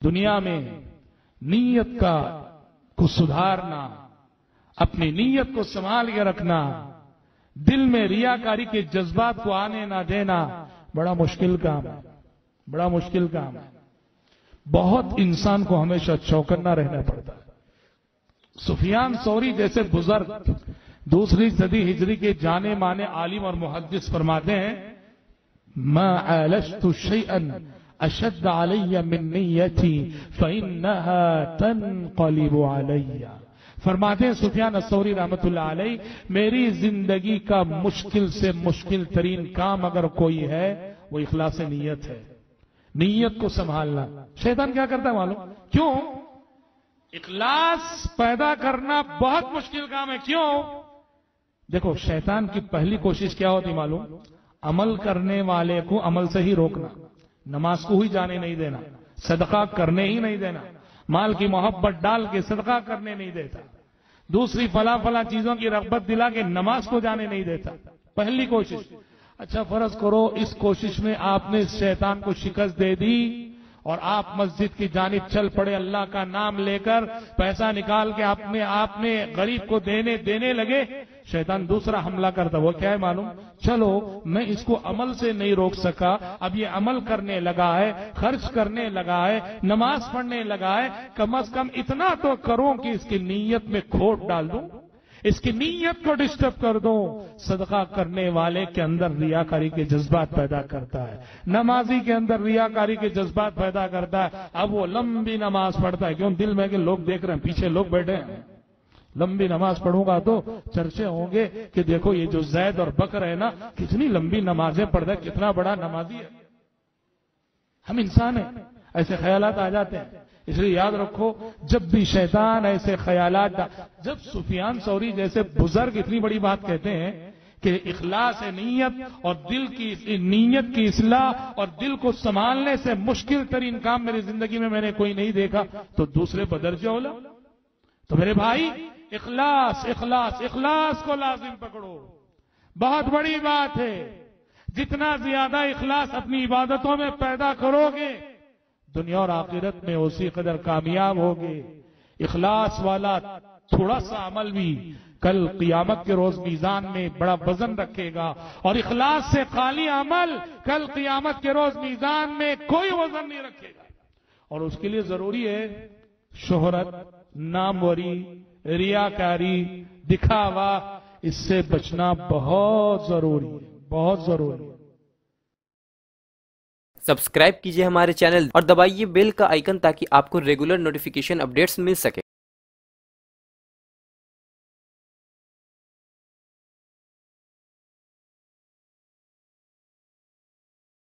दुनिया में नीयत को सुधारना, अपनी नीयत को संभाल के रखना, दिल में रियाकारी के जज्बात को आने ना देना बड़ा मुश्किल काम है, बड़ा मुश्किल काम है। बहुत इंसान को हमेशा चौकन्ना रहना पड़ता है। सुफियान सौरी जैसे बुजुर्ग दूसरी सदी हिजरी के जाने माने आलिम और मुहद्दिस फरमाते हैं, मा आलस्तु शैअन अशद्द अलैया मिन नियती फइन्नहा तनक़लिबु अलैया। फरमाते हैं सुफियान सौरी रहमतुल्लाह अलैह, मेरी जिंदगी का मुश्किल से मुश्किल तरीन काम अगर कोई है वो इखलास नीयत है। नीयत को संभालना। शैतान क्या करता है मालूम? क्यों? इखलास पैदा करना बहुत मुश्किल काम है। क्यों? देखो, शैतान की पहली कोशिश क्या होती मालूम? अमल करने वाले को अमल से ही रोकना, नमाज को ही जाने नहीं देना, सदका करने ही नहीं देना, माल की मोहब्बत डाल के सदका करने नहीं देता, दूसरी फला फला चीजों की रग़बत दिला के नमाज को जाने नहीं देता। पहली कोशिश। अच्छा, फर्ज करो इस कोशिश में आपने शैतान को शिकस्त दे दी और आप मस्जिद की जानिब चल पड़े, अल्लाह का नाम लेकर पैसा निकाल के आपने गरीब को देने लगे। शैतान दूसरा हमला करता, वो क्या है मालूम? चलो मैं इसको अमल से नहीं रोक सका, अब ये अमल करने लगा है, खर्च करने लगा है, नमाज पढ़ने लगा है, कम से कम इतना तो करो कि इसकी नीयत में खोट डाल दूं, इसकी नीयत को डिस्टर्ब कर दो। सदका करने वाले के अंदर रियाकारी के जज्बात पैदा करता है, नमाजी के अंदर रियाकारी के जज्बात पैदा करता है। अब वो लंबी नमाज पढ़ता है, क्यों? दिल में कि लोग देख रहे हैं, पीछे लोग बैठे हैं, लंबी नमाज पढ़ूंगा तो चर्चे होंगे कि देखो ये जो जैद और बकर है ना, कितनी लंबी नमाजें पढ़ता है, कितना बड़ा नमाजी है। हम इंसान हैं, ऐसे ख्यालात आ जाते हैं। इसलिए याद रखो, जब भी शैतान ऐसे ख्यालात, जब सुफियान सौरी जैसे बुजुर्ग इतनी बड़ी बात कहते हैं कि इखलास नीयत और दिल की नीयत की इस्लाह और दिल को संभालने से मुश्किल तरीन काम मेरी जिंदगी में मैंने कोई नहीं देखा, तो दूसरे बदरजे औला। तो मेरे भाई, इखलास इखलास इखलास को लाजिम पकड़ो, बहुत बड़ी बात है। जितना ज्यादा इखलास अपनी इबादतों में पैदा करोगे, दुनिया और आखिरत में उसी कदर कामयाब होगे। इखलास वाला थोड़ा सा अमल भी कल क़ियामत के रोज मीजान में बड़ा वजन रखेगा, और इखलास से खाली अमल कल क़ियामत के रोज मीजान में कोई वजन नहीं रखेगा। और उसके लिए जरूरी है शोहरत, नामवरी, रियाकारी, दिखावा, इससे बचना बहुत जरूरी है, बहुत जरूरी है। सब्सक्राइब कीजिए हमारे चैनल और दबाइए बेल का आइकन ताकि आपको रेगुलर नोटिफिकेशन अपडेट्स मिल सके।